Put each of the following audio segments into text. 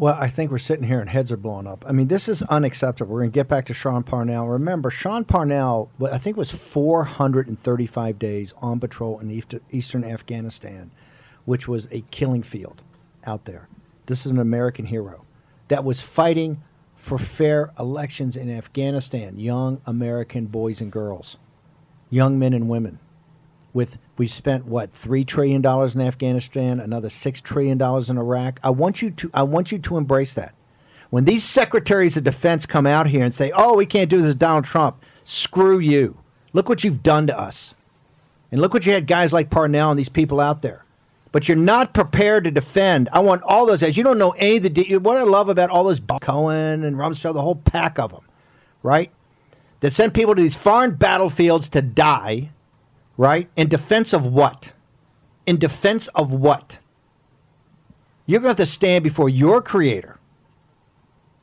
Well, I think we're sitting here and heads are blowing up. I mean, this is unacceptable. We're going to get back to Sean Parnell. Remember, Sean Parnell, I think it was 435 days on patrol in eastern Afghanistan, which was a killing field out there. This is an American hero that was fighting for fair elections in Afghanistan. Young American boys and girls, young men and women. We spent what, $3 trillion in Afghanistan, another $6 trillion in Iraq. I want you to embrace that. When these secretaries of defense come out here and say, "Oh, we can't do this with Donald Trump," screw you. Look what you've done to us, and look what you had guys like Parnell and these people out there. But you're not prepared to defend. I want all those guys. You don't know any of the. What I love about all those Cohen and Rumsfeld, the whole pack of them, right? That send people to these foreign battlefields to die. Right? In defense of what? In defense of what? You're going to have to stand before your creator.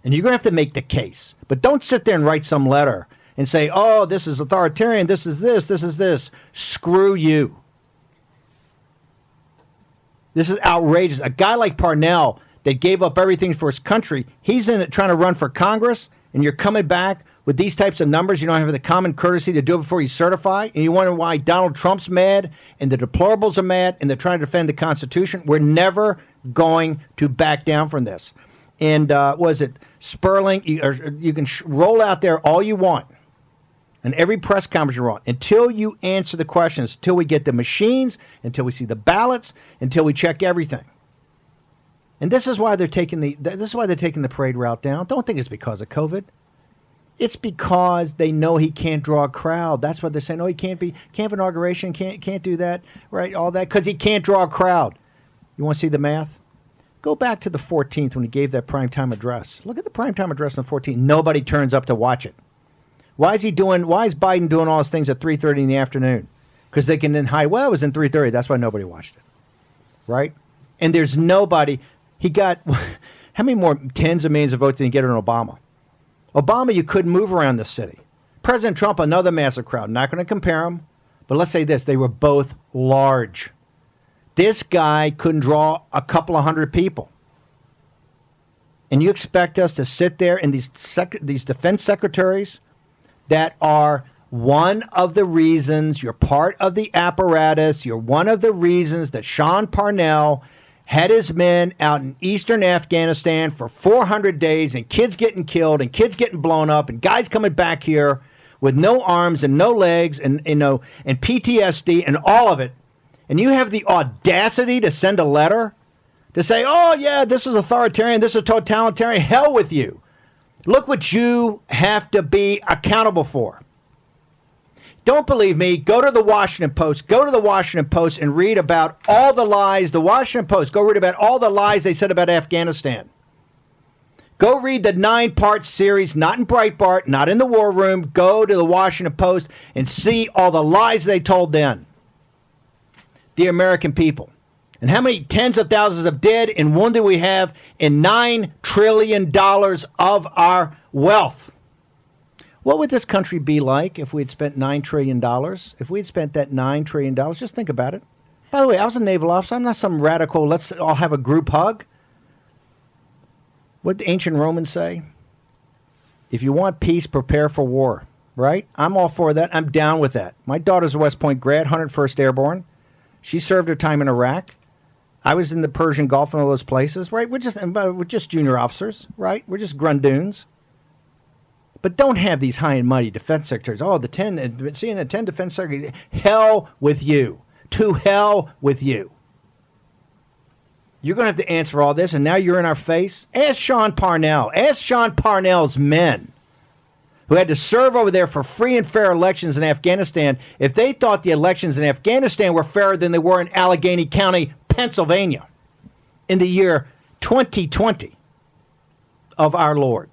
And you're going to have to make the case. But don't sit there and write some letter and say, "Oh, this is authoritarian, this is this, this is this." Screw you. This is outrageous. A guy like Parnell that gave up everything for his country, he's in it trying to run for Congress, and you're coming back with these types of numbers. You don't have the common courtesy to do it before you certify, and you wonder why Donald Trump's mad and the deplorables are mad and they're trying to defend the Constitution. We're never going to back down from this. And was it Sperling? You can roll out there all you want and every press conference you want until you answer the questions, until we get the machines, until we see the ballots, until we check everything. And this is why they're taking the parade route down. Don't think it's because of COVID. It's because they know he can't draw a crowd. That's why they're saying, "Oh, he can't have inauguration, can't do that," right? All that because he can't draw a crowd. You want to see the math? Go back to the 14th when he gave that primetime address. Look at the primetime address on the 14th. Nobody turns up to watch it. Why is Biden doing all those things at 3:30 in the afternoon? Because they can then hide. Well, it was in 3:30. That's why nobody watched it, right? And there's nobody. He got how many more tens of millions of votes did he get on Obama? Obama, you couldn't move around the city. President Trump, another massive crowd. Not going to compare them, but let's say this. They were both large. This guy couldn't draw a couple of hundred people. And you expect us to sit there and these defense secretaries that are one of the reasons, you're part of the apparatus, you're one of the reasons that Sean Parnell had his men out in eastern Afghanistan for 400 days and kids getting killed and kids getting blown up and guys coming back here with no arms and no legs and and PTSD and all of it. And you have the audacity to send a letter to say, "Oh, yeah, this is authoritarian, this is totalitarian." Hell with you. Look what you have to be accountable for. Don't believe me? Go to the Washington Post. Go to the Washington Post and read about all the lies. The Washington Post. Go read about all the lies they said about Afghanistan. Go read the 9-part series, not in Breitbart, not in the War Room. Go to the Washington Post and see all the lies they told then. The American people. And how many tens of thousands of dead and wounded we have in $9 trillion of our wealth. What would this country be like if we had spent $9 trillion? If we had spent that $9 trillion, just think about it. By the way, I was a naval officer. I'm not some radical, let's all have a group hug. What did the ancient Romans say? If you want peace, prepare for war, right? I'm all for that. I'm down with that. My daughter's a West Point grad, 101st Airborne. She served her time in Iraq. I was in the Persian Gulf and all those places, right? We're just junior officers, right? We're just grundoons. But don't have these high and mighty defense secretaries. Oh, the 10 defense secretaries. Hell with you. To hell with you. You're going to have to answer for all this, and now you're in our face. Ask Sean Parnell. Ask Sean Parnell's men who had to serve over there for free and fair elections in Afghanistan if they thought the elections in Afghanistan were fairer than they were in Allegheny County, Pennsylvania in the year 2020 of our Lord.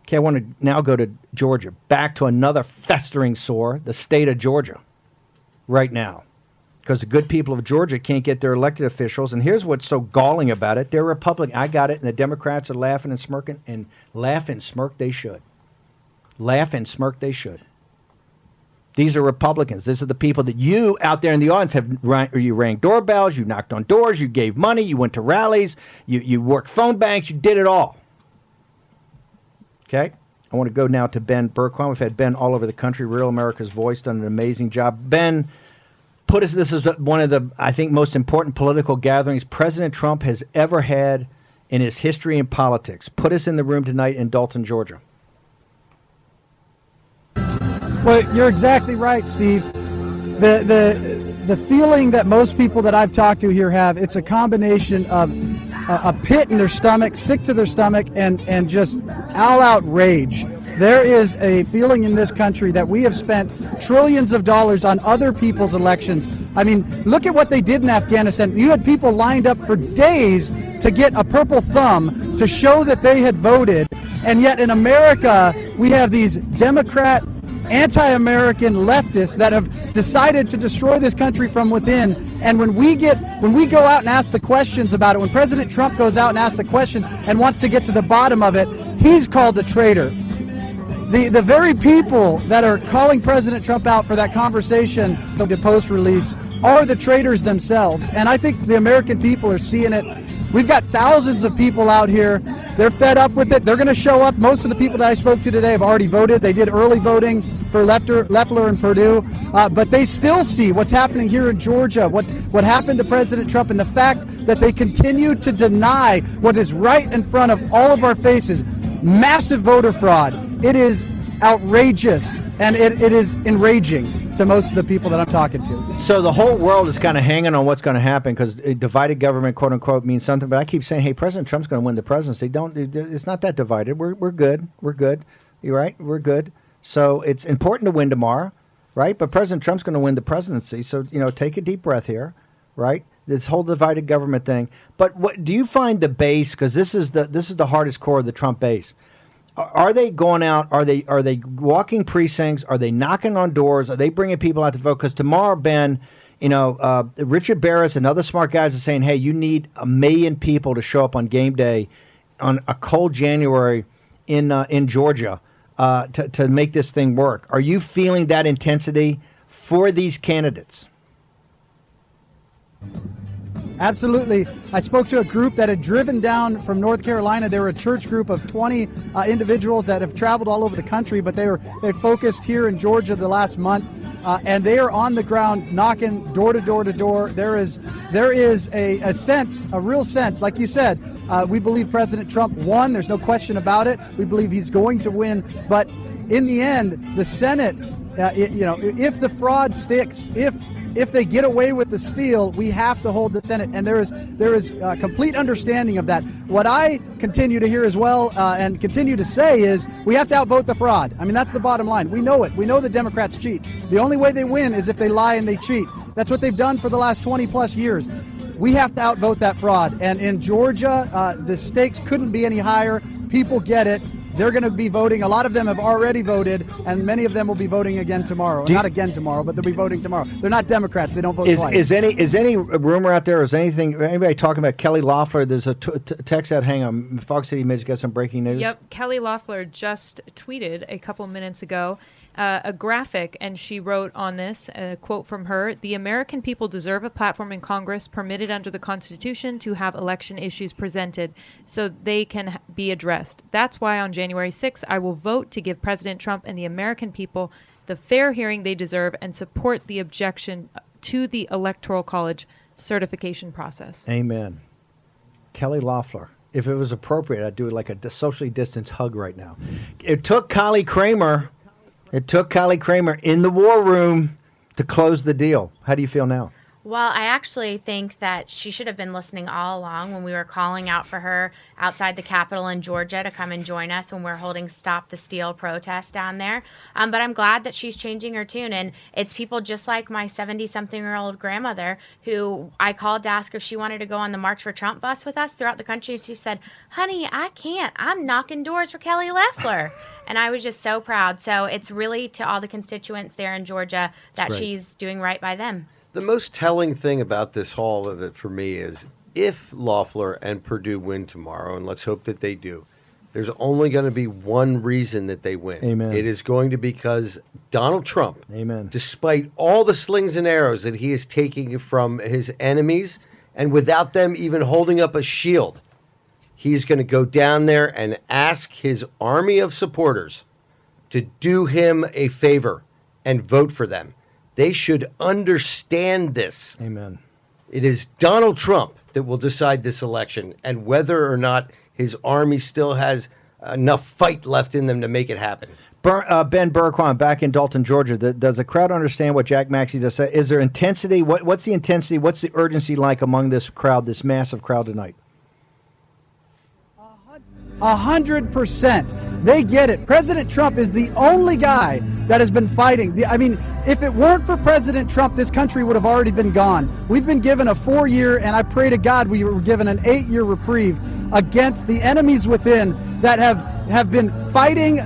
Okay, I want to now go to Georgia, back to another festering sore, the state of Georgia, right now. Because the good people of Georgia can't get their elected officials. And here's what's so galling about it. They're Republican. I got it. And the Democrats are laughing and smirking. And laugh and smirk they should. Laugh and smirk they should. These are Republicans. These are the people that you out there in the audience you rang doorbells, you knocked on doors, you gave money, you went to rallies, you worked phone banks, you did it all. Okay? I want to go now to Ben Bergquam. We've had Ben all over the country, Real America's Voice, done an amazing job. Ben, this is one of the, I think, most important political gatherings President Trump has ever had in his history in politics. Put us in the room tonight in Dalton, Georgia. Well, you're exactly right, Steve. The feeling that most people that I've talked to here have, it's a combination of a pit in their stomach, sick to their stomach, and just all-out rage. There is a feeling in this country that we have spent trillions of dollars on other people's elections. I mean, look at what they did in Afghanistan. You had people lined up for days to get a purple thumb to show that they had voted, and yet in America, we have these Democrat anti-American leftists that have decided to destroy this country from within. And when we go out and ask the questions about it, when President Trump goes out and asks the questions and wants to get to the bottom of it, he's called a traitor. The very people that are calling President Trump out for that conversation, the post-release, are the traitors themselves. And I think the American people are seeing it. We've got thousands of people out here. They're fed up with it. They're going to show up. Most of the people that I spoke to today have already voted. They did early voting for Loeffler and Perdue. But they still see what's happening here in Georgia, what happened to President Trump, and the fact that they continue to deny what is right in front of all of our faces. Massive voter fraud. It is outrageous, and it is enraging to most of the people that I'm talking to. So the whole world is kind of hanging on what's going to happen because divided government, quote unquote, means something. But I keep saying, hey, President Trump's going to win the presidency. It's not that divided. We're good. We're good. You're right. We're good. So it's important to win tomorrow, right? But President Trump's going to win the presidency. So, take a deep breath here, right? This whole divided government thing. But what do you find the base? Because this is the hardest core of the Trump base. Are they going out? Are they walking precincts? Are they knocking on doors? Are they bringing people out to vote? Because tomorrow, Ben, Richard Barris and other smart guys are saying, hey, you need 1 million people to show up on game day on a cold January in Georgia to make this thing work. Are you feeling that intensity for these candidates? Absolutely. I spoke to a group that had driven down from North Carolina. They were a church group of 20 individuals that have traveled all over the country, but they focused here in Georgia the last month, and they are on the ground knocking door to door to door. There is a sense, a real sense, like you said, we believe President Trump won. There's no question about it. We believe he's going to win, but in the end, the Senate, if the fraud sticks, if they get away with the steal, we have to hold the Senate, and there is complete understanding of that. What I continue to hear as well and continue to say is we have to outvote the fraud. I mean, that's the bottom line. We know it. We know the Democrats cheat. The only way they win is if they lie and they cheat. That's what they've done for the last 20 plus years. We have to outvote that fraud. And in Georgia, the stakes couldn't be any higher. People get it. They're going to be voting. A lot of them have already voted, and many of them will be voting again tomorrow. Not again tomorrow, but they'll be voting tomorrow. They're not Democrats. They don't vote twice. Is any rumor out there? Is anybody talking about Kelly Loeffler? There's a text out. Hang on, Fox City Midge got some breaking news. Yep, Kelly Loeffler just tweeted a couple minutes ago a graphic, and she wrote on this, a quote from her: "The American people deserve a platform in Congress permitted under the Constitution to have election issues presented so they can be addressed. That's why on January 6th, I will vote to give President Trump and the American people the fair hearing they deserve and support the objection to the Electoral College certification process." Amen. Kelly Loeffler. If it was appropriate, I'd do it like a socially distanced hug right now. It took Kylie Kremer in the war room to close the deal. How do you feel now? Well, I actually think that she should have been listening all along when we were calling out for her outside the Capitol in Georgia to come and join us when we're holding Stop the Steal protest down there. But I'm glad that she's changing her tune. And it's people just like my 70-something-year-old grandmother who I called to ask her if she wanted to go on the March for Trump bus with us throughout the country. And she said, "Honey, I can't. I'm knocking doors for Kelly Loeffler." And I was just so proud. So it's really to all the constituents there in Georgia that she's doing right by them. The most telling thing about this whole of it for me is if Loeffler and Perdue win tomorrow, and let's hope that they do, there's only going to be one reason that they win. Amen. It is going to be because Donald Trump, Amen. despite all the slings and arrows that he is taking from his enemies, and without them even holding up a shield, he's going to go down there and ask his army of supporters to do him a favor and vote for them. They should understand this. Amen. It is Donald Trump that will decide this election and whether or not his army still has enough fight left in them to make it happen. Ben Bergquam back in Dalton, Georgia. Does the crowd understand what Jack Maxey just said? Is there intensity? What's the intensity? What's the urgency like among this crowd, this massive crowd tonight? 100%. They get it. President Trump is the only guy that has been fighting. If it weren't for President Trump, this country would have already been gone. We've been given a 4-year, and I pray to God we were given an 8-year reprieve against the enemies within that have been fighting,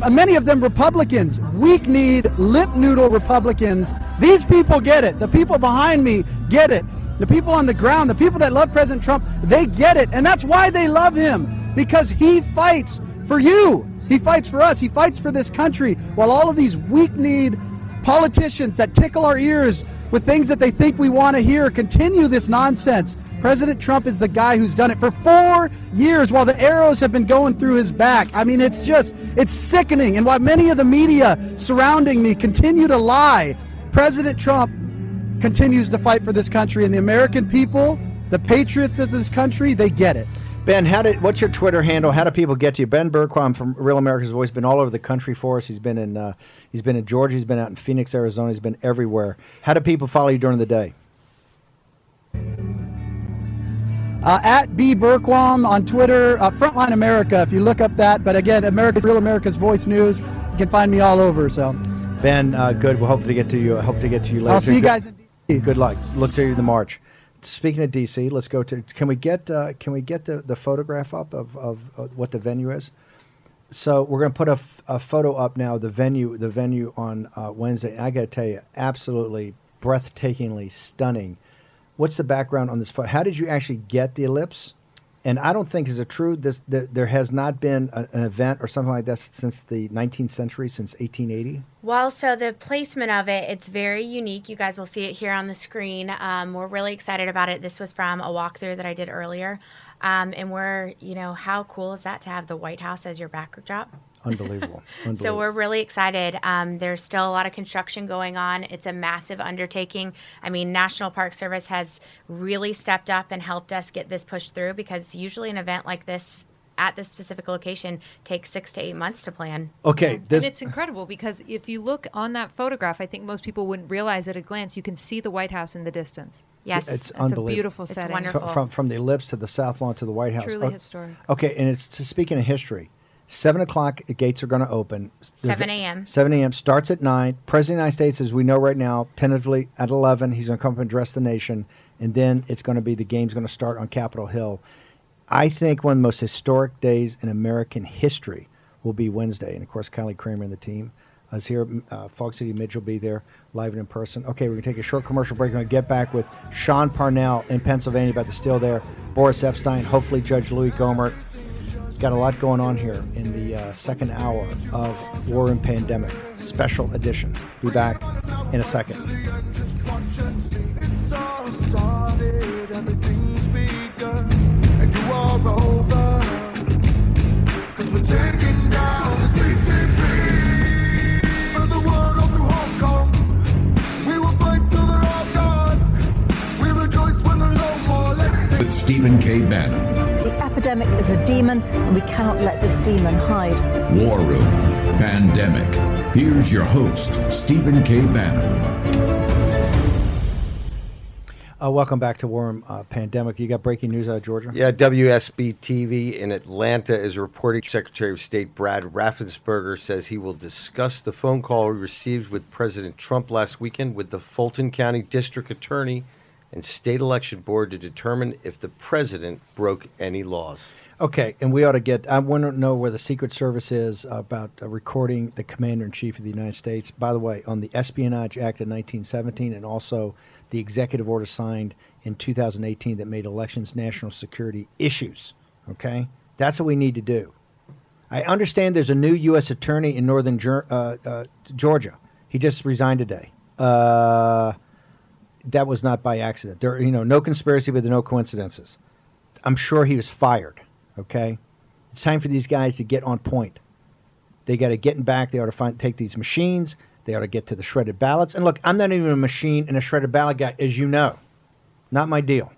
many of them Republicans, weak-kneed, lip-noodle Republicans. These people get it. The people behind me get it. The people on the ground, the people that love President Trump, they get it. And that's why they love him. Because he fights for you. He fights for us. He fights for this country, while all of these weak-kneed politicians that tickle our ears with things that they think we want to hear continue this nonsense. President Trump is the guy who's done it for 4 years while the arrows have been going through his back. It's sickening. And while many of the media surrounding me continue to lie, President Trump continues to fight for this country, and the American people, the patriots of this country, they get it. Ben, what's your Twitter handle? How do people get to you? Ben Bergquam from Real America's Voice, been all over the country for us. He's been in Georgia. He's been out in Phoenix, Arizona. He's been everywhere. How do people follow you during the day? At B Bergquam on Twitter, Frontline America, if you look up that. But again, Real America's Voice News. You can find me all over. So, Ben, good. We'll hope to get to you. later. I'll see you guys in D.C. Good luck. Look to you in the March. Speaking of DC, let's go to. Can we get the photograph up of what the venue is? So we're going to put a photo up now. The venue on Wednesday. And I got to tell you, absolutely breathtakingly stunning. What's the background on this photo? How did you actually get the ellipse? And I don't think, is it true there has not been an event or something like that since the 19th century, since 1880? Well, so the placement of it, it's very unique. You guys will see it here on the screen. We're really excited about it. This was from a walkthrough that I did earlier. And how cool is that to have the White House as your backdrop? Unbelievable. So we're really excited. There's still a lot of construction going on. It's a massive undertaking. National Park Service has really stepped up and helped us get this pushed through, because usually an event like this at this specific location takes 6 to 8 months to plan. Okay. And it's incredible, because if you look on that photograph, I think most people wouldn't realize at a glance, you can see the White House in the distance. Yes. It's unbelievable. A beautiful It's setting. wonderful. From the ellipse to the South Lawn to the White House. Truly historic. Okay, and speaking of history, 7 o'clock, the gates are going to open. 7 a.m. 7 a.m. starts at 9. President of the United States, as we know right now, tentatively at 11. He's going to come up and address the nation. And then it's going to be, the game's going to start on Capitol Hill. I think one of the most historic days in American history will be Wednesday. And, of course, Kylie, Kremer, and the team is here. Fog City Midge will be there live and in person. Okay, we're going to take a short commercial break. We're going to get back with Sean Parnell in Pennsylvania about the steal there. Boris Epshteyn, hopefully Judge Louis Gohmert. Got a lot going on here in the second hour of War and Pandemic special edition. Be back in a second. With Stephen K. Bannon. The epidemic is a demon, and we cannot let this demon hide. War Room, Pandemic. Here's your host, Stephen K. Bannon. Welcome back to War Room Pandemic. You got breaking news out of Georgia? Yeah, WSB-TV in Atlanta is reporting Secretary of State Brad Raffensperger says he will discuss the phone call he received with President Trump last weekend with the Fulton County District Attorney and State Election Board to determine if the president broke any laws. Okay, and we ought to get, I want to know where the Secret Service is about recording the Commander-in-Chief of the United States. By the way, on the Espionage Act of 1917 and also the executive order signed in 2018 that made elections national security issues. Okay? That's what we need to do. I understand there's a new U.S. attorney in northern Georgia. He just resigned today. That was not by accident. There, no conspiracy, but there are no coincidences. I'm sure he was fired. Okay, it's time for these guys to get on point. They got to get back. They ought to take these machines. They ought to get to the shredded ballots. And look, I'm not even a machine and a shredded ballot guy, as you know. Not my deal.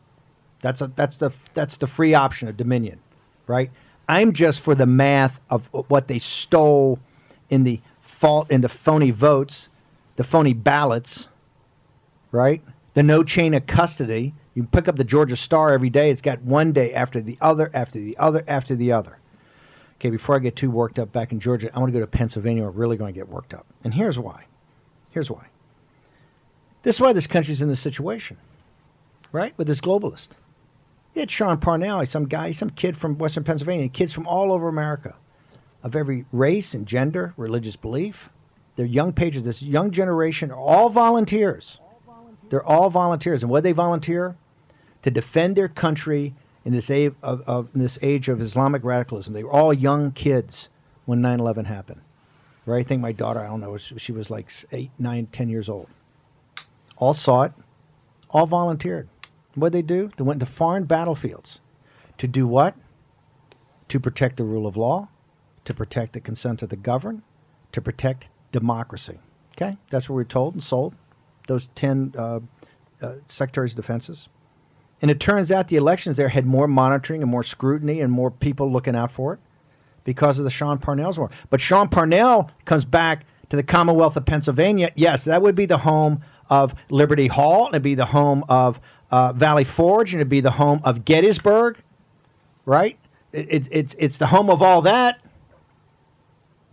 That's the free option of Dominion, right? I'm just for the math of what they stole in the phony votes, the phony ballots, right? The no chain of custody. You pick up the Georgia Star every day. It's got one day after the other, after the other, after the other. Okay, before I get too worked up back in Georgia, I want to go to Pennsylvania. I'm really going to get worked up. And here's why. Here's why. This is why this country's in this situation, right? With this globalist. You had Sean Parnell, some kid from Western Pennsylvania, kids from all over America of every race and gender, religious belief. They're young patriots. This young generation are all volunteers. They're all volunteers. And what do they volunteer? To defend their country in this age of Islamic radicalism. They were all young kids when 9/11 happened. Right? I think my daughter, I don't know, she was like 8, 9, 10 years old. All saw it. All volunteered. What did they do? They went to foreign battlefields. To do what? To protect the rule of law, to protect the consent of the governed, to protect democracy. Okay? That's what we're told and sold. Those 10 secretaries of defenses. And it turns out the elections there had more monitoring and more scrutiny and more people looking out for it because of the Sean Parnell's war. But Sean Parnell comes back to the Commonwealth of Pennsylvania. Yes, that would be the home of Liberty Hall, and it'd be the home of Valley Forge, and it'd be the home of Gettysburg, right? It's the home of all that.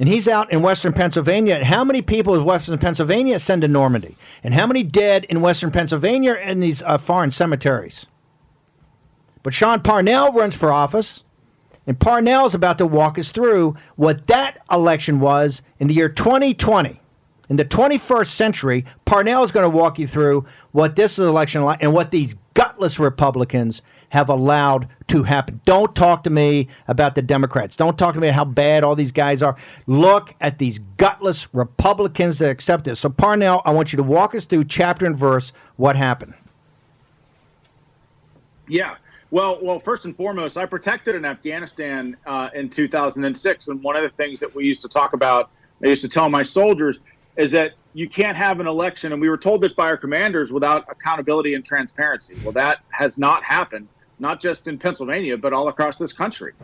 And he's out in Western Pennsylvania. And how many people is Western Pennsylvania send to Normandy? And how many dead in Western Pennsylvania in these foreign cemeteries? But Sean Parnell runs for office, and Parnell's about to walk us through what that election was in the year 2020. In the 21st century, Parnell is going to walk you through what this election like and what these gutless Republicans have allowed to happen. Don't talk to me about the Democrats. Don't talk to me about how bad all these guys are. Look at these gutless Republicans that accept this. So, Parnell, I want you to walk us through chapter and verse what happened. Yeah. Well, first and foremost, I protected in Afghanistan in 2006. And one of the things that we used to talk about, I used to tell my soldiers, is that you can't have an election, and we were told this by our commanders, without accountability and transparency. Well, that has not happened, not just in Pennsylvania, but all across this country.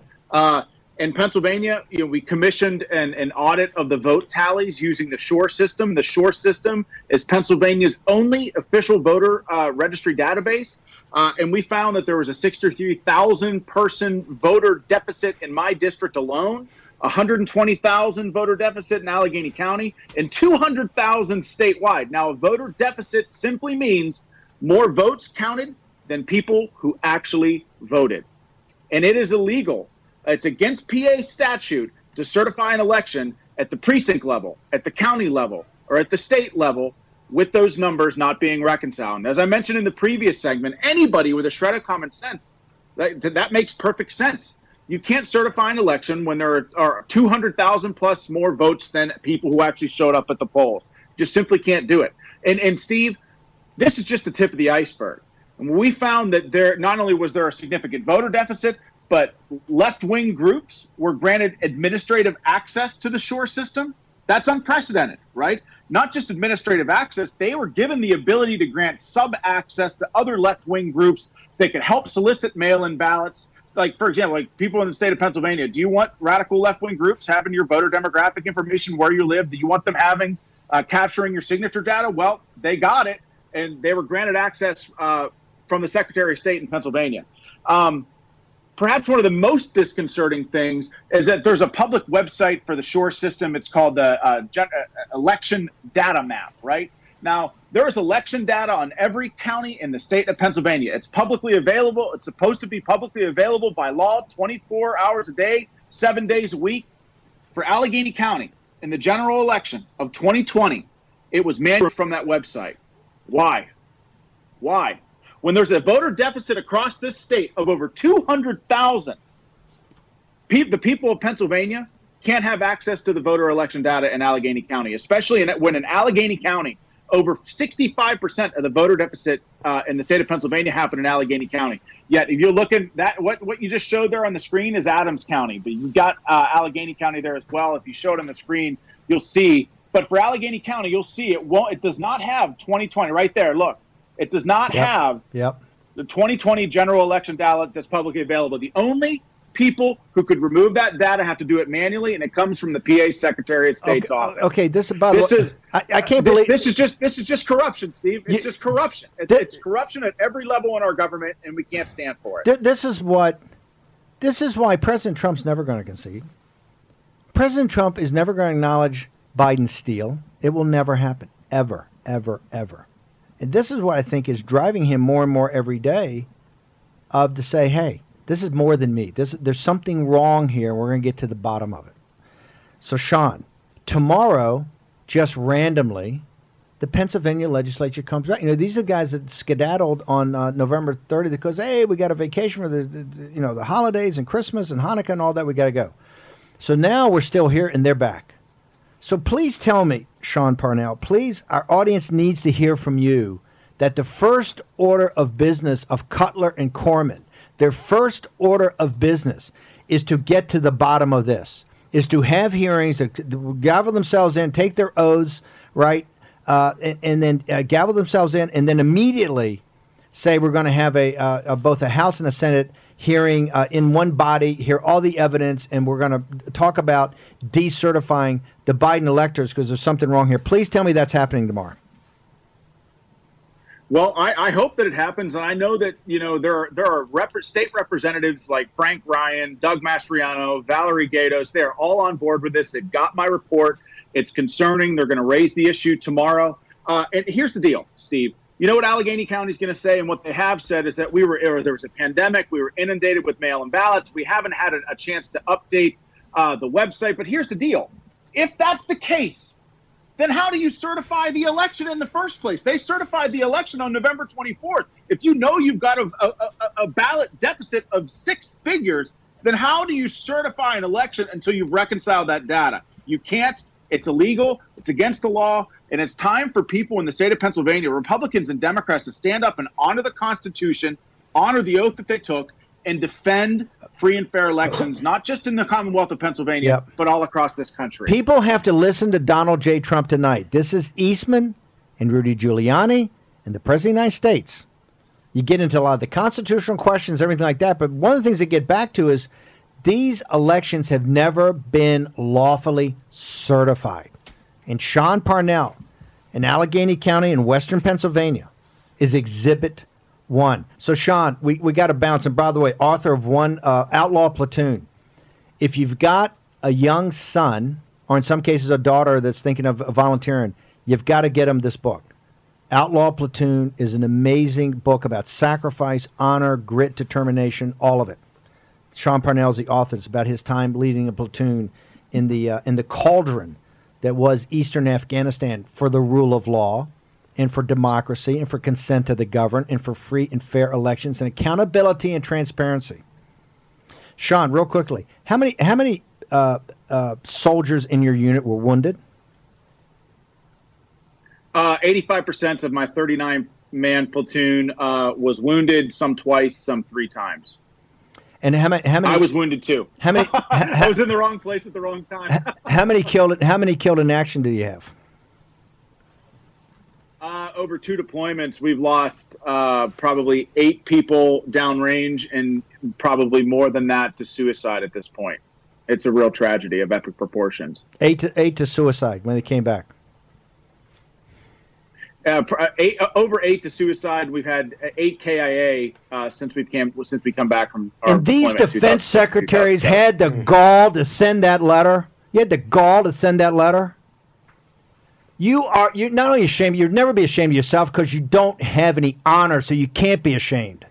In Pennsylvania, we commissioned an audit of the vote tallies using the SHORE system. The SHORE system is Pennsylvania's only official voter registry database. And we found that there was a 63,000 person voter deficit in my district alone, 120,000 voter deficit in Allegheny County, and 200,000 statewide. Now, a voter deficit simply means more votes counted than people who actually voted. And it is illegal. It's against PA statute to certify an election at the precinct level, at the county level, or at the state level with those numbers not being reconciled. And as I mentioned in the previous segment, anybody with a shred of common sense, that makes perfect sense. You can't certify an election when there are 200,000 plus more votes than people who actually showed up at the polls. Just simply can't do it. And Steve, this is just the tip of the iceberg. And we found that there not only was there a significant voter deficit, but left-wing groups were granted administrative access to the SHORE system. That's unprecedented, right? Not just administrative access, they were given the ability to grant sub-access to other left-wing groups that could help solicit mail-in ballots. Like, for example, like people in the state of Pennsylvania, do you want radical left-wing groups having your voter demographic information, where you live? Do you want them having capturing your signature data? Well, they got it, and they were granted access from the Secretary of State in Pennsylvania. Perhaps one of the most disconcerting things is that there's a public website for the SHORE system. It's called the Election Data Map, right? Now, there is election data on every county in the state of Pennsylvania. It's publicly available. It's supposed to be publicly available by law 24 hours a day, 7 days a week. For Allegheny County, in the general election of 2020, it was manual from that website. Why? Why? When there's a voter deficit across this state of over 200,000, the people of Pennsylvania can't have access to the voter election data in Allegheny County, especially when in Allegheny County, over 65% of the voter deficit in the state of Pennsylvania happened in Allegheny County. Yet, if you're looking that what you just showed there on the screen is Adams County, but you've got Allegheny County there as well. If you show it on the screen, you'll see. But for Allegheny County, you'll see it does not have 2020 right there. Look, it does not have the 2020 general election ballot that's publicly available. The only people who could remove that data have to do it manually, and it comes from the PA Secretary of State's office. Okay, I can't believe this is just corruption, Steve. It's just corruption. It's corruption at every level in our government, and we can't stand for it. This is why President Trump's never going to concede. President Trump is never going to acknowledge Biden's steal. It will never happen, ever, ever, ever. And this is what I think is driving him more and more every day, to say, hey, this is more than me. There's something wrong here, and we're going to get to the bottom of it. So, Sean, tomorrow, just randomly, the Pennsylvania legislature comes back. These are the guys that skedaddled on November 30th because, hey, we got a vacation for the holidays and Christmas and Hanukkah and all that. We got to go. So now we're still here, and they're back. So please tell me, Sean Parnell, please, our audience needs to hear from you that the first order of business of Cutler and Corman, their first order of business is to get to the bottom of this, is to have hearings, to gavel themselves in, take their oaths, right, and then gavel themselves in, and then immediately say we're going to have both a House and a Senate hearing in one body, hear all the evidence, and we're going to talk about decertifying the Biden electors because there's something wrong here. Please tell me that's happening tomorrow. Well, I hope that it happens, and I know that there are state representatives like Frank Ryan, Doug Mastriano, Valerie Gatos. They're all on board with this. They've got my report. It's concerning. They're going to raise the issue tomorrow. And here's the deal, Steve. You know what Allegheny County is going to say, and what they have said is that there was a pandemic. We were inundated with mail-in ballots. We haven't had a chance to update the website. But here's the deal: if that's the case, then how do you certify the election in the first place? They certified the election on November 24th. If you know you've got a ballot deficit of 6 figures, then how do you certify an election until you've reconciled that data? You can't. It's illegal. It's against the law. And it's time for people in the state of Pennsylvania, Republicans and Democrats, to stand up and honor the Constitution, honor the oath that they took, and defend free and fair elections, not just in the Commonwealth of Pennsylvania, but all across this country. People have to listen to Donald J. Trump tonight. This is Eastman and Rudy Giuliani and the President of the United States. You get into a lot of the constitutional questions, everything like that. But one of the things they get back to is these elections have never been lawfully certified. And Sean Parnell in Allegheny County in western Pennsylvania is Exhibit 1. So, Sean, we got to bounce. And by the way, author of one Outlaw Platoon. If you've got a young son, or in some cases a daughter that's thinking of volunteering, you've got to get them this book. Outlaw Platoon is an amazing book about sacrifice, honor, grit, determination, all of it. Sean Parnell is the author. It's about his time leading a platoon in the cauldron that was Eastern Afghanistan for the rule of law and for democracy and for consent to the governed and for free and fair elections and accountability and transparency. Sean, real quickly, how many soldiers in your unit were wounded? 85% of my 39-man platoon was wounded, some twice, some 3 times. And how many? I was wounded too. How many? I was in the wrong place at the wrong time. How many killed in action do you have? Over 2 deployments, we've lost probably 8 people downrange, and probably more than that to suicide at this point. It's a real tragedy of epic proportions. 8 to suicide when they came back. Over 8 to suicide. We've had 8 KIA since we come back from. Our and these defense secretaries had the gall to send that letter. You had the gall to send that letter. You're not only ashamed. You'd never be ashamed of yourself because you don't have any honor, so you can't be ashamed.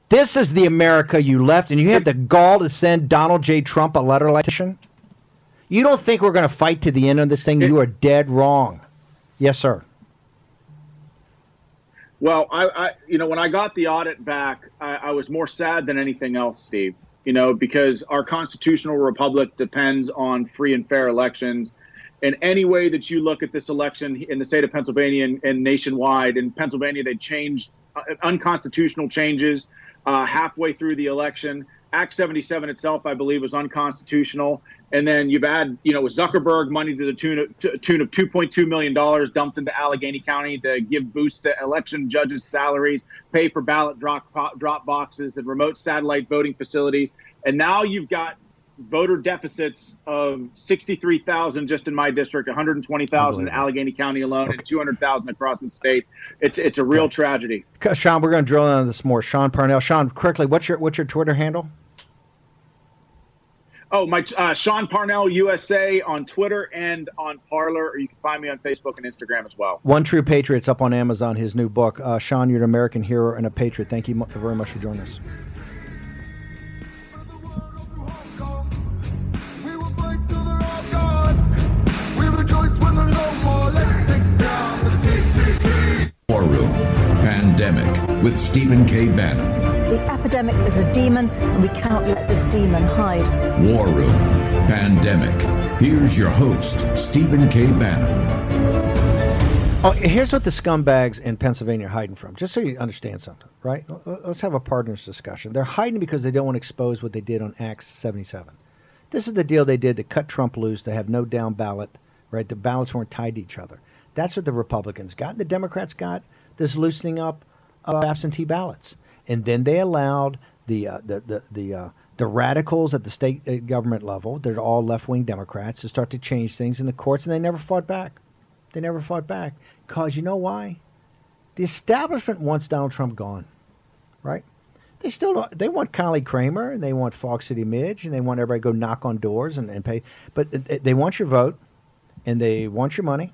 This is the America you left, and you have the gall to send Donald J. Trump a letter like this. You don't think we're going to fight to the end of this thing? You are dead wrong. Yes, sir. Well, I when I got the audit back, I was more sad than anything else, Steve. because our constitutional republic depends on free and fair elections. And any way that you look at this election in the state of Pennsylvania and nationwide, in Pennsylvania, they changed unconstitutional changes halfway through the election. Act 77 itself, I believe, was unconstitutional. And then you've had, with Zuckerberg, money to the tune of $2.2 million dumped into Allegheny County to give boosts to election judges' salaries, pay for ballot drop boxes and remote satellite voting facilities. And now you've got voter deficits of 63,000 just in my district, 120,000 in Allegheny County alone, and 200,000 across the state. It's a real tragedy. Sean, we're going to drill into this more. Sean Parnell. Sean, quickly, what's your Twitter handle? Oh, my Sean Parnell USA on Twitter and on Parler, or you can find me on Facebook and Instagram as well. One True Patriot's up on Amazon, his new book. Sean, you're an American hero and a patriot. Thank you very much for joining us. War Room Pandemic with Stephen K. Bannon. The epidemic is a demon, and we cannot let this demon hide. War Room Pandemic. Here's your host, Stephen K. Bannon. Oh, here's what the scumbags in Pennsylvania are hiding from, just so you understand something, right? Let's have a partners discussion. They're hiding because they don't want to expose what they did on Act 77. This is the deal they did to cut Trump loose, to have no down ballot, right? The ballots weren't tied to each other. That's what the Republicans got. The Democrats got this loosening up of absentee ballots. And then they allowed the radicals at the state government level, they're all left-wing Democrats, to start to change things in the courts, and they never fought back. They never fought back. Because you know why? The establishment wants Donald Trump gone, right? They still don't, they want Kylie, Kremer, and they want Fox City Midge, and they want everybody to go knock on doors and pay. But they want your vote, and they want your money,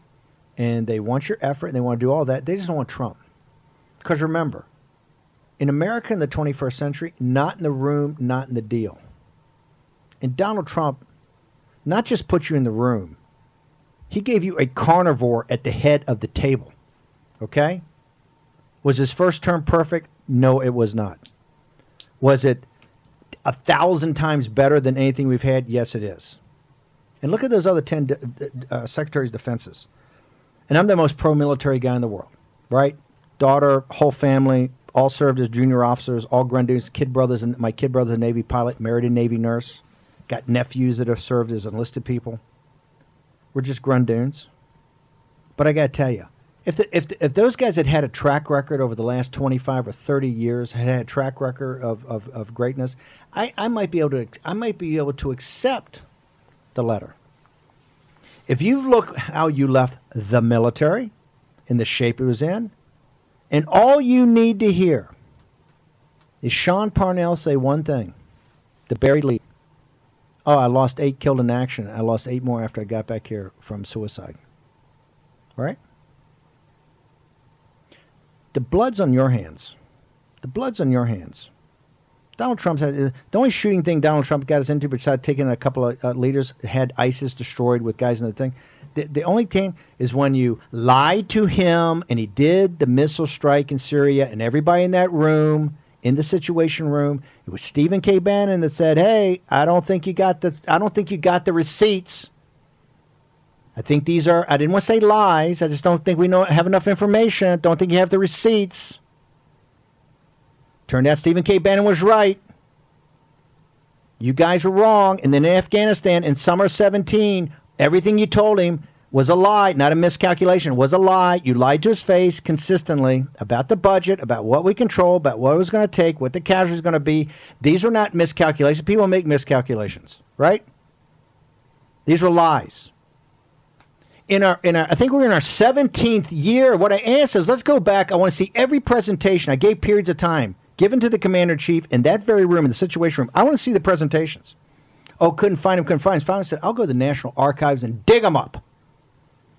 and they want your effort, and they want to do all that. They just don't want Trump. Because remember, in America in the 21st century, not in the room, not in the deal. And Donald Trump not just put you in the room, he gave you a carnivore at the head of the table. Okay? Was his first term perfect? No, it was not. Was it 1,000 times better than anything we've had? Yes, it is. And look at those other 10 secretaries of defenses. And I'm the most pro-military guy in the world, right? Daughter, whole family, all served as junior officers, all grundudes, and my kid brother's a Navy pilot, married a Navy nurse, got nephews that have served as enlisted people. We're just grundoons. But I got to tell you, if those guys had a track record over the last 25 or 30 years, had a track record of greatness, I might be able to accept the letter. If you look how you left the military in the shape it was in, and all you need to hear is Sean Parnell say one thing, the buried lead. Oh, I lost 8 killed in action. I lost 8 more after I got back here from suicide. Right? The blood's on your hands. The blood's on your hands. Donald Trump's had, the only shooting thing Donald Trump got us into, besides taking a couple of leaders, had ISIS destroyed with guys in the thing. The only thing is when you lied to him and he did the missile strike in Syria, and everybody in that room, in the Situation Room, it was Stephen K. Bannon that said, "Hey, I don't think you got the receipts. I think these are, I didn't want to say lies. I just don't think we have enough information. Don't think you have the receipts." Turned out Stephen K. Bannon was right. You guys were wrong. And then in Afghanistan in summer 17, everything you told him was a lie, not a miscalculation. It was a lie. You lied to his face consistently about the budget, about what we control, about what it was going to take, what the casualties was going to be. These were not miscalculations. People make miscalculations, right? These were lies. I think we're in our 17th year. What I asked is, let's go back. I want to see every presentation. I gave periods of time given to the commander-in-chief in that very room, in the Situation Room. I want to see the presentations. Oh, couldn't find him. Finally, I said, I'll go to the National Archives and dig them up.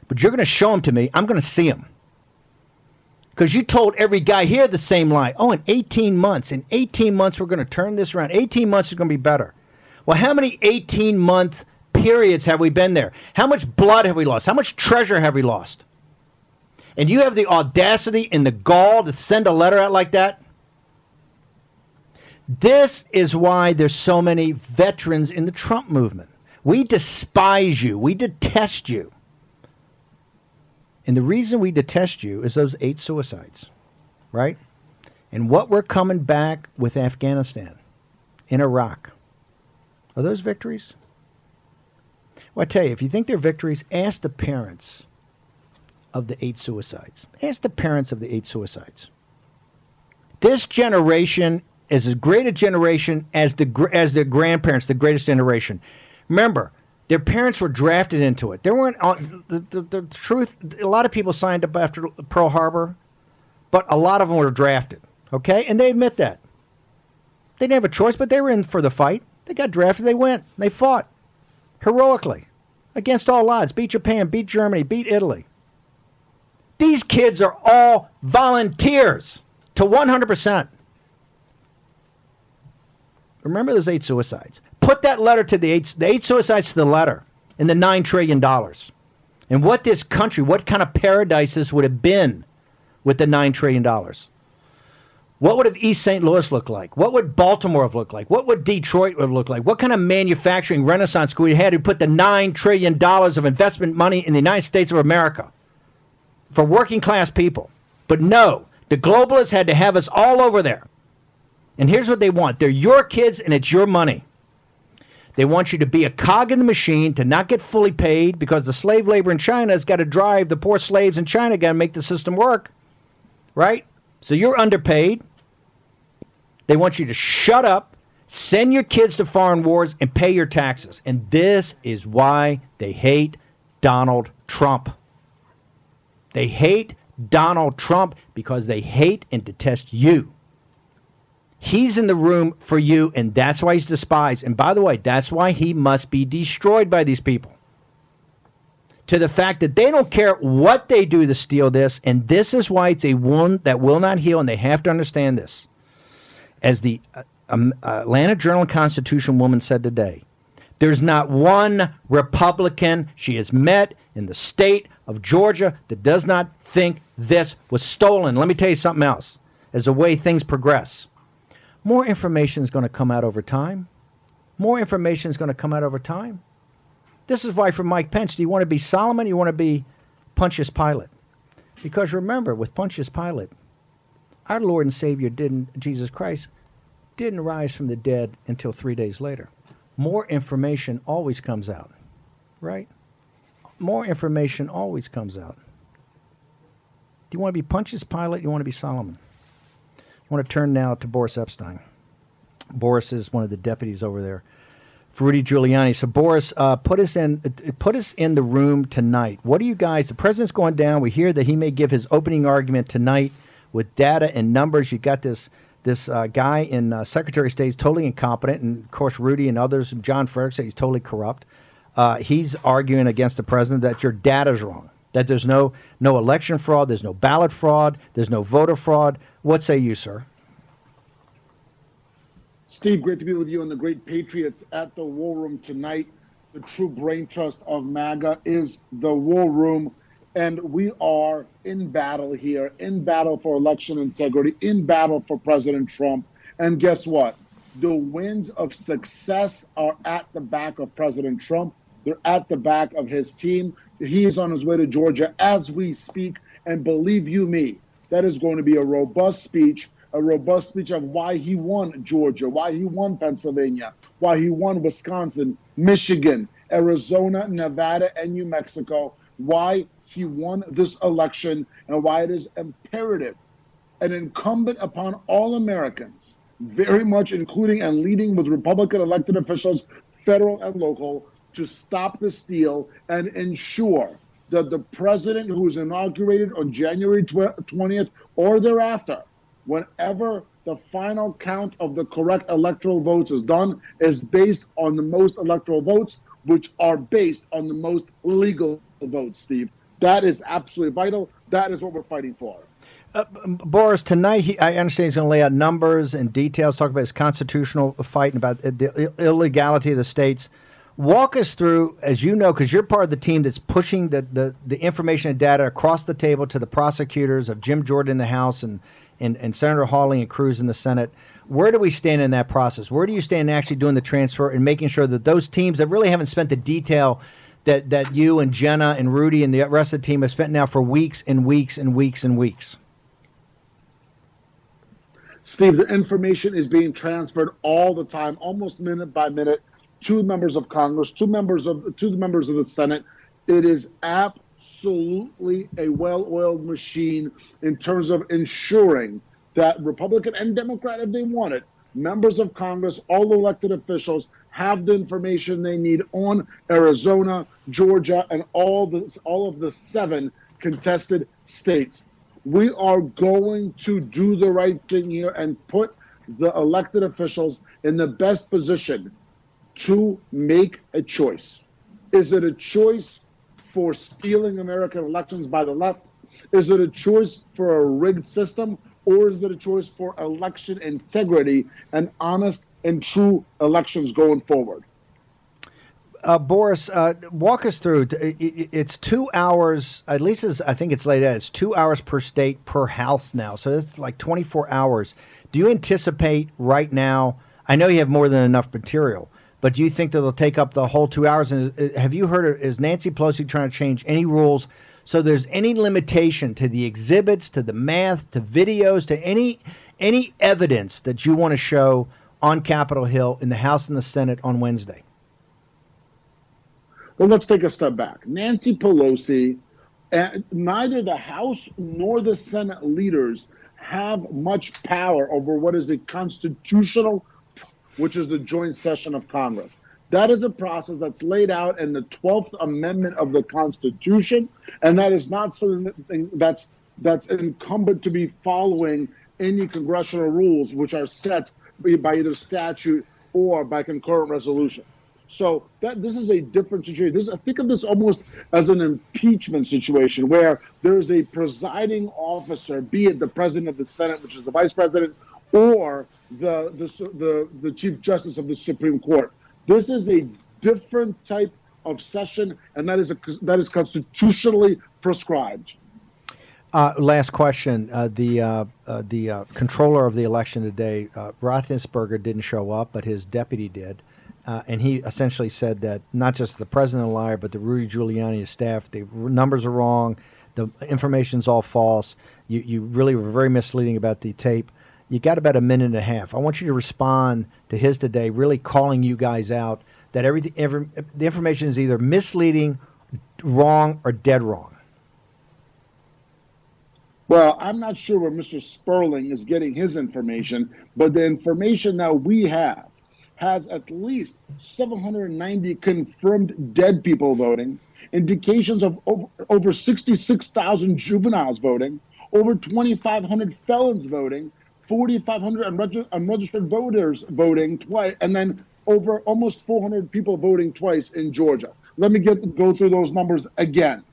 But you're going to show them to me. I'm going to see them. Because you told every guy here the same lie. Oh, in 18 months. In 18 months, we're going to turn this around. 18 months is going to be better. Well, how many 18-month periods have we been there? How much blood have we lost? How much treasure have we lost? And you have the audacity and the gall to send a letter out like that? This is why there's so many veterans in the Trump movement. We despise you. We detest you. And the reason we detest you is those 8 suicides, right? And what we're coming back with Afghanistan, in Iraq, are those victories? Well, I tell you, if you think they're victories, ask the parents of the 8 suicides. Ask the parents of the 8 suicides. This generation is as great a generation as their grandparents, the greatest generation. Remember, their parents were drafted into it. There weren't the truth. A lot of people signed up after Pearl Harbor, but a lot of them were drafted. Okay, and they admit that. They didn't have a choice, but they were in for the fight. They got drafted. They went. They fought heroically against all odds. Beat Japan. Beat Germany. Beat Italy. These kids are all volunteers to 100%. Remember those 8 suicides. Put that letter to the 8 suicides to the letter and the $9 trillion. And what this country, what kind of paradise this would have been with the $9 trillion. What would have East St. Louis looked like? What would Baltimore have looked like? What would Detroit have looked like? What kind of manufacturing renaissance could we have had who put the $9 trillion of investment money in the United States of America for working class people? But no, the globalists had to have us all over there. And here's what they want. They're your kids and it's your money. They want you to be a cog in the machine, to not get fully paid because the slave labor in China has got to drive the poor slaves in China, got to make the system work. Right? So you're underpaid. They want you to shut up, send your kids to foreign wars, and pay your taxes. And this is why they hate Donald Trump. They hate Donald Trump because they hate and detest you. He's in the room for you, and that's why he's despised. And by the way, that's why he must be destroyed by these people. To the fact that they don't care what they do to steal this, and this is why it's a wound that will not heal, and they have to understand this. As the Atlanta Journal-Constitution woman said today, there's not one Republican she has met in the state of Georgia that does not think this was stolen. Let me tell you something else. As the way things progress, more information is going to come out over time. More information is going to come out over time. This is why for Mike Pence, do you want to be Solomon or you want to be Pontius Pilate? Because remember, with Pontius Pilate, our Lord and Savior Jesus Christ didn't rise from the dead until 3 days later. More information always comes out, right? More information always comes out. Do you want to be Pontius Pilate? You want to be Solomon? I want to turn now to Boris Epshteyn. Boris is one of the deputies over there for Rudy Giuliani. So Boris, put us in the room tonight. What do you guys? The president's going down. We hear that he may give his opening argument tonight with data and numbers. You got this guy in Secretary of State, totally incompetent, and of course Rudy and others. John Ferrick said he's totally corrupt. He's arguing against the president that your data's wrong, that there's no election fraud, there's no ballot fraud, there's no voter fraud. What say you, sir? Steve, great to be with you and the great Patriots at the War Room tonight. The true brain trust of MAGA is the War Room, and we are in battle here, in battle for election integrity, in battle for President Trump. And guess what? The winds of success are at the back of President Trump. They're at the back of his team. He is on his way to Georgia as we speak, and believe you me, that is going to be a robust speech of why he won Georgia, why he won Pennsylvania, why he won Wisconsin, Michigan, Arizona, Nevada, and New Mexico, why he won this election, and why it is imperative and incumbent upon all Americans, very much including and leading with Republican elected officials, federal and local, to stop the steal and ensure that the president who is inaugurated on January 20th or thereafter, whenever the final count of the correct electoral votes is done, is based on the most electoral votes, which are based on the most legal votes, Steve. That is absolutely vital. That is what we're fighting for. Boris, tonight I understand he's going to lay out numbers and details, talk about his constitutional fight and about the illegality of the states. Walk us through, as you know, because you're part of the team that's pushing the information and data across the table to the prosecutors of Jim Jordan in the House and Senator Hawley and Cruz in the Senate. Where do we stand in that process? Where do you stand in actually doing the transfer and making sure that those teams that really haven't spent the detail that you and Jenna and Rudy and the rest of the team have spent now for weeks and weeks and weeks and weeks? Steve, the information is being transferred all the time, almost minute by minute, to members of Congress, to the members of the Senate. It is absolutely a well-oiled machine in terms of ensuring that Republican and Democrat, if they want it, members of Congress, all elected officials have the information they need on Arizona, Georgia, and all of the 7 contested states. We are going to do the right thing here and put the elected officials in the best position to make a choice. Is it a choice for stealing American elections by the left? Is it a choice for a rigged system? Or is it a choice for election integrity and honest and true elections going forward? Boris, walk us through. It's 2 hours, at least I think it's laid out. It's 2 hours per state per house now. So it's like 24 hours. Do you anticipate right now, I know you have more than enough material, but do you think that it'll take up the whole 2 hours? And have you heard, is Nancy Pelosi trying to change any rules so there's any limitation to the exhibits, to the math, to videos, to any evidence that you want to show on Capitol Hill in the House and the Senate on Wednesday? Well, let's take a step back. Nancy Pelosi, neither the House nor the Senate leaders have much power over what is a constitutional, which is the joint session of Congress. That is a process that's laid out in the 12th Amendment of the Constitution, and that is not something that's incumbent to be following any congressional rules, which are set by either statute or by concurrent resolution. So this is a different situation. Think of this almost as an impeachment situation where there is a presiding officer, be it the president of the Senate, which is the vice president, or the Chief Justice of the Supreme Court. This is a different type of session, and that is constitutionally prescribed. Last question. The controller of the election today, Roethlisberger, didn't show up, but his deputy did. And he essentially said that not just the president is a liar, but the Rudy Giuliani, his staff, the numbers are wrong, the information's all false. You really were very misleading about the tape. You got about a minute and a half. I want you to respond to his today, really calling you guys out that the information is either misleading, wrong, or dead wrong. Well, I'm not sure where Mr. Sperling is getting his information, but the information that we have has at least 790 confirmed dead people voting, indications of over 66,000 juveniles voting, over 2,500 felons voting, 4,500 unregistered voters voting twice, and then over almost 400 people voting twice in Georgia. Let me go through those numbers again.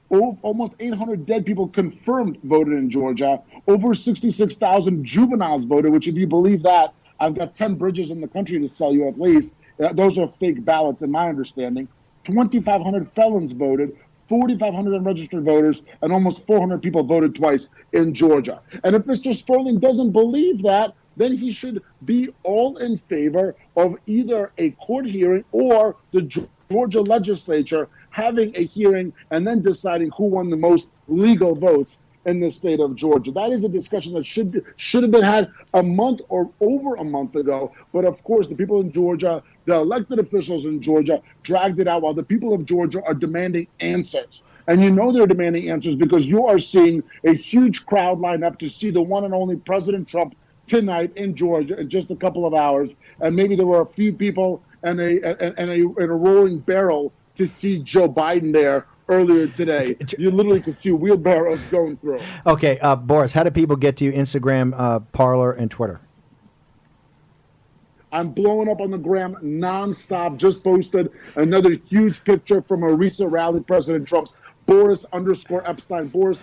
Almost 800 dead people confirmed voted in Georgia, over 66,000 juveniles voted, which if you believe that, I've got 10 bridges in the country to sell you at least. Those are fake ballots in my understanding. 2,500 felons voted, 4,500 unregistered voters, and almost 400 people voted twice in Georgia. And if Mr. Sperling doesn't believe that, then he should be all in favor of either a court hearing or the Georgia legislature having a hearing and then deciding who won the most legal votes in the state of Georgia. That is a discussion that should have been had a month or over a month ago. But of course, the people in Georgia, the elected officials in Georgia, dragged it out while the people of Georgia are demanding answers. And you know they're demanding answers because you are seeing a huge crowd line up to see the one and only President Trump tonight in Georgia in just a couple of hours. And maybe there were a few people and a rolling barrel to see Joe Biden there earlier today. You literally could see wheelbarrows going through. Okay, Boris, how do people get to you? Instagram, Parler, and Twitter? I'm blowing up on the gram nonstop. Just posted another huge picture from a recent rally, President Trump's Boris _Epshteyn, Boris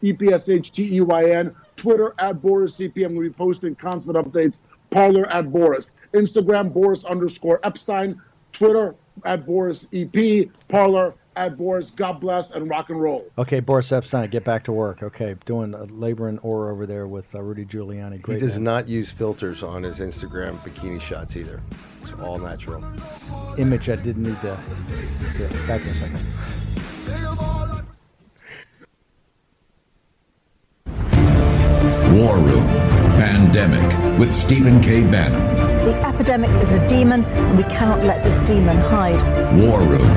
_EPSHTEYN, Twitter @BorisCP. I'm going to be posting constant updates. Parler @Boris. Instagram, Boris _Epshteyn. Twitter @BorisEP. Parler at Boris. God bless and rock and roll. Okay, Boris Epshteyn, get back to work. Okay, doing labor and ore over there with Rudy Giuliani. Great. He does man. not use filters on his Instagram bikini shots either. It's all natural. Image I didn't need to. Yeah, back in a second. War Room Pandemic with Stephen K. Bannon. The epidemic is a demon, and we cannot let this demon hide. War Room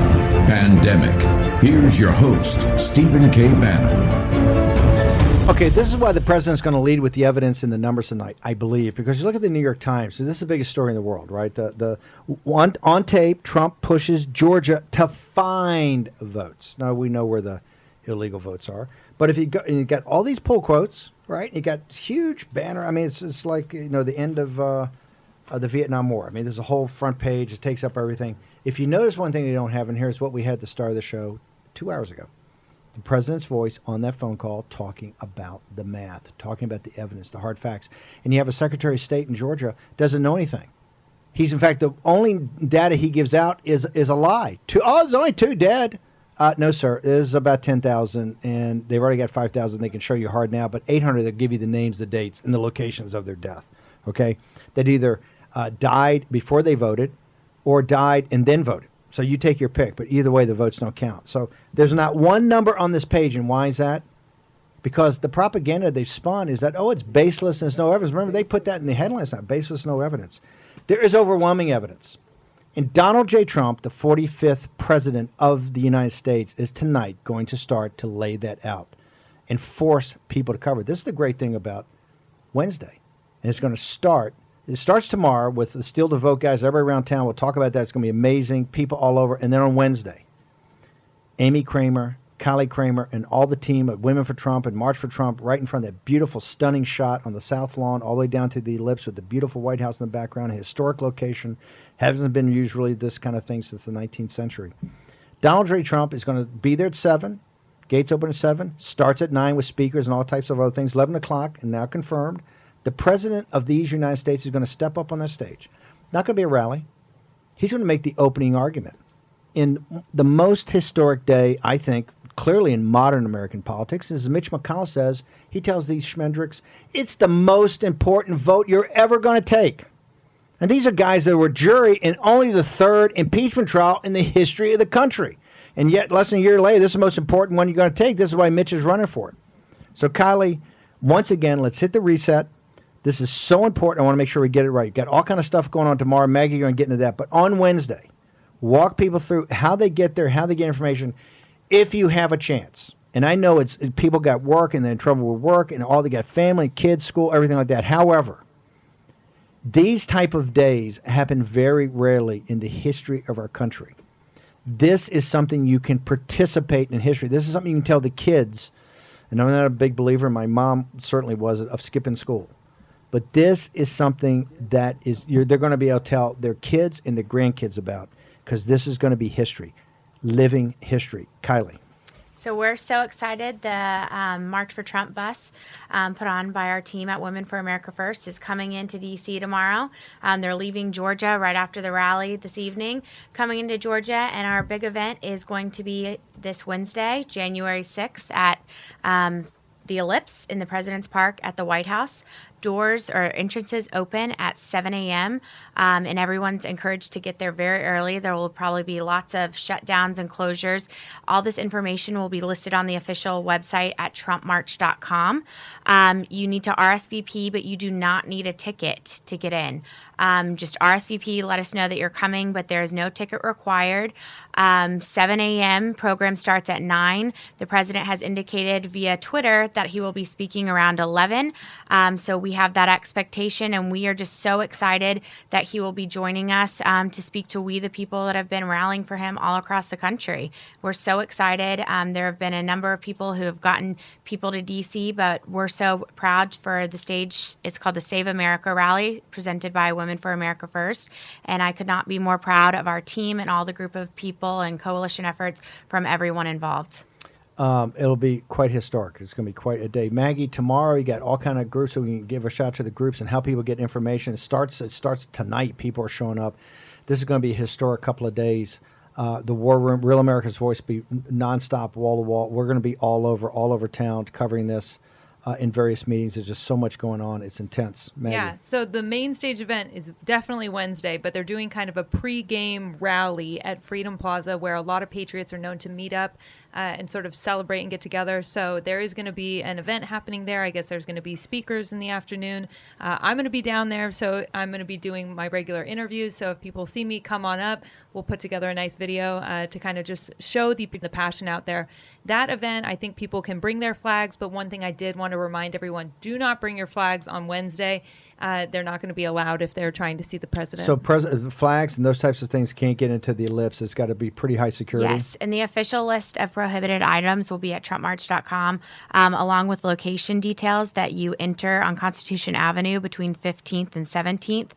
Pandemic. Here's your host, Stephen K. Bannon. Okay, this is why the president's going to lead with the evidence and the numbers tonight, I believe, because you look at the New York Times. So this is the biggest story in the world, right? The on tape, Trump pushes Georgia to find votes. Now we know where the illegal votes are, but if you got all these poll quotes, right? You got huge banner. I mean, it's like the end of the Vietnam War. I mean, there's a whole front page. It takes up everything. If you notice one thing you don't have in here is what we had at the start of the show 2 hours ago. The president's voice on that phone call talking about the math, talking about the evidence, the hard facts. And you have a Secretary of State in Georgia doesn't know anything. He's, in fact, the only data he gives out is a lie. There's only 2 dead. No, sir. There's about 10,000, and they've already got 5,000. They can show you hard now, but 800, they'll give you the names, the dates, and the locations of their death, okay? That either died before they voted or died and then voted. So you take your pick, but either way, the votes don't count. So there's not one number on this page, and why is that? Because the propaganda they've spun is that, it's baseless and there's no evidence. Remember, they put that in the headlines, not baseless, no evidence. There is overwhelming evidence. And Donald J. Trump, the 45th president of the United States, is tonight going to start to lay that out and force people to cover it. This is the great thing about Wednesday. And it's going to start. It starts tomorrow with the Steal the Vote guys. Everybody around town will talk about that. It's going to be amazing. People all over. And then on Wednesday, Amy Kremer, Kylie Kremer, and all the team at Women for Trump and March for Trump right in front of that beautiful, stunning shot on the South Lawn all the way down to the ellipse with the beautiful White House in the background, a historic location. Hasn't been usually this kind of thing since the 19th century. Donald J. Trump is going to be there at 7. Gates open at 7. Starts at 9 with speakers and all types of other things. 11 o'clock, and now confirmed. The president of these United States is going to step up on that stage. Not going to be a rally. He's going to make the opening argument. In the most historic day, I think, clearly in modern American politics, as Mitch McConnell says, he tells these schmendricks, it's the most important vote you're ever going to take. And these are guys that were jury in only the 3rd impeachment trial in the history of the country. And yet, less than a year later, this is the most important one you're going to take. This is why Mitch is running for it. So, Kylie, once again, let's hit the reset. This is so important. I want to make sure we get it right. You've got all kind of stuff going on tomorrow. Maggie, you're going to get into that. But on Wednesday, walk people through how they get there, how they get information, if you have a chance. And I know it's people got work and they're in trouble with work and all they got family, kids, school, everything like that. However, these type of days happen very rarely in the history of our country. This is something you can participate in history. This is something you can tell the kids. And I'm not a big believer, my mom certainly wasn't, of skipping school. But this is something that they're going to be able to tell their kids and their grandkids about, because this is going to be history, living history. Kylie. So we're so excited. The March for Trump bus put on by our team at Women for America First is coming into D.C. tomorrow. They're leaving Georgia right after the rally this evening, coming into Georgia. And our big event is going to be this Wednesday, January 6th at the Ellipse in the President's Park at the White House. Doors or entrances open at 7 a.m. And everyone's encouraged to get there very early. There will probably be lots of shutdowns and closures. All this information will be listed on the official website at trumpmarch.com. You need to RSVP, but you do not need a ticket to get in. Just RSVP, let us know that you're coming, but there is no ticket required. 7 a.m. program starts at 9. The president has indicated via Twitter that he will be speaking around 11. So we have that expectation, and we are just so excited that he will be joining us to speak to we the people that have been rallying for him all across the country. We're so excited. There have been a number of people who have gotten people to D.C., but we're so proud for the stage. It's called the Save America Rally, presented by Women for America First, and I could not be more proud of our team and all the group of people and coalition efforts from everyone involved. It'll be quite historic. It's going to be quite a day. Maggie, tomorrow you got all kind of groups, so we can give a shout to the groups and how people get information. It starts tonight. People are showing up. This is going to be a historic couple of days. The War Room, Real America's Voice, be nonstop, wall to wall. We're going to be all over town covering this in various meetings. There's just so much going on. It's intense. Maggie. Yeah, so the main stage event is definitely Wednesday, but they're doing kind of a pre-game rally at Freedom Plaza where a lot of Patriots are known to meet up and sort of celebrate and get together. So there is going to be an event happening there. I guess there's going to be speakers in the afternoon. I'm going to be down there, so I'm going to be doing my regular interviews. So if people see me, come on up. We'll put together a nice video to kind of just show the passion out there. That event, I think people can bring their flags, but one thing I did want to remind everyone, do not bring your flags on Wednesday. They're not going to be allowed if they're trying to see the president. So flags and those types of things can't get into the ellipse. It's got to be pretty high security. Yes, and the official list of prohibited items will be at TrumpMarch.com, along with location details that you enter on Constitution Avenue between 15th and 17th.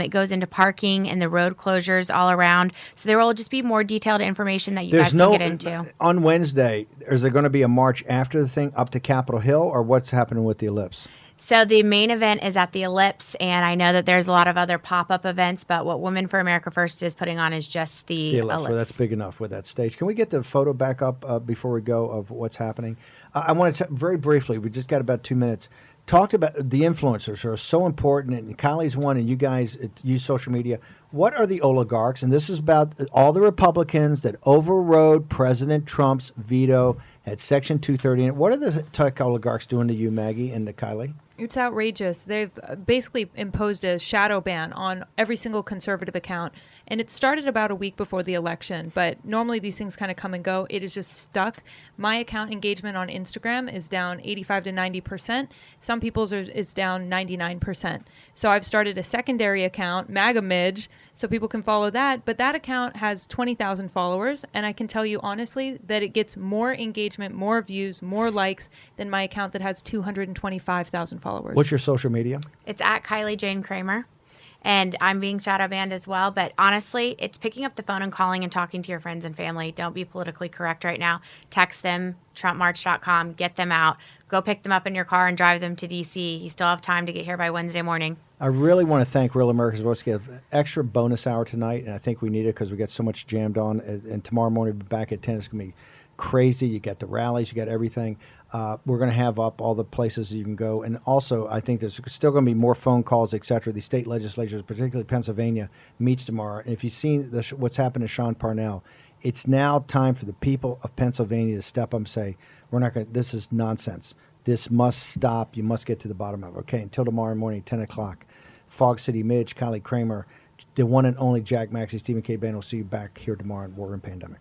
It goes into parking and the road closures all around. So there will just be more detailed information that you guys can get into. On Wednesday, is there going to be a march after the thing up to Capitol Hill, or what's happening with the ellipse? So the main event is at the Ellipse, and I know that there's a lot of other pop-up events, but what Women for America First is putting on is just the Ellipse. Well, that's big enough with that stage. Can we get the photo back up before we go of what's happening? I want to very briefly, we just got about 2 minutes, talked about the influencers who are so important, and Kylie's one, and you guys use social media. What are the oligarchs? And this is about all the Republicans that overrode President Trump's veto at Section 230. And what are the tech oligarchs doing to you, Maggie, and to Kylie? It's outrageous. They've basically imposed a shadow ban on every single conservative account. And it started about a week before the election, but normally these things kind of come and go. It is just stuck. My account engagement on Instagram is down 85 to 90%. Some people's is down 99%. So I've started a secondary account, MAGA Midge, so people can follow that. But that account has 20,000 followers. And I can tell you honestly that it gets more engagement, more views, more likes than my account that has 225,000 followers. What's your social media? It's at Kylie Jane Kremer. And I'm being shadow banned as well. But honestly, it's picking up the phone and calling and talking to your friends and family. Don't be politically correct right now. Text them, TrumpMarch.com, get them out. Go pick them up in your car and drive them to D.C. You still have time to get here by Wednesday morning. I really want to thank Real America's Voice. We have an extra bonus hour tonight, and I think we need it because we got so much jammed on. And tomorrow morning, we'll be back at 10. It's going to be crazy. You got the rallies, you got everything. We're going to have up all the places you can go. And also, I think there's still going to be more phone calls, et cetera. The state legislatures, particularly Pennsylvania, meets tomorrow. And if you've seen what's happened to Sean Parnell, it's now time for the people of Pennsylvania to step up and say, we're not going to, this is nonsense. This must stop. You must get to the bottom of it. Okay, until tomorrow morning, 10 o'clock. Fog City Midge, Kylie Kremer, the one and only Jack Maxey, Stephen K. Bannon will see you back here tomorrow on War Room Pandemic.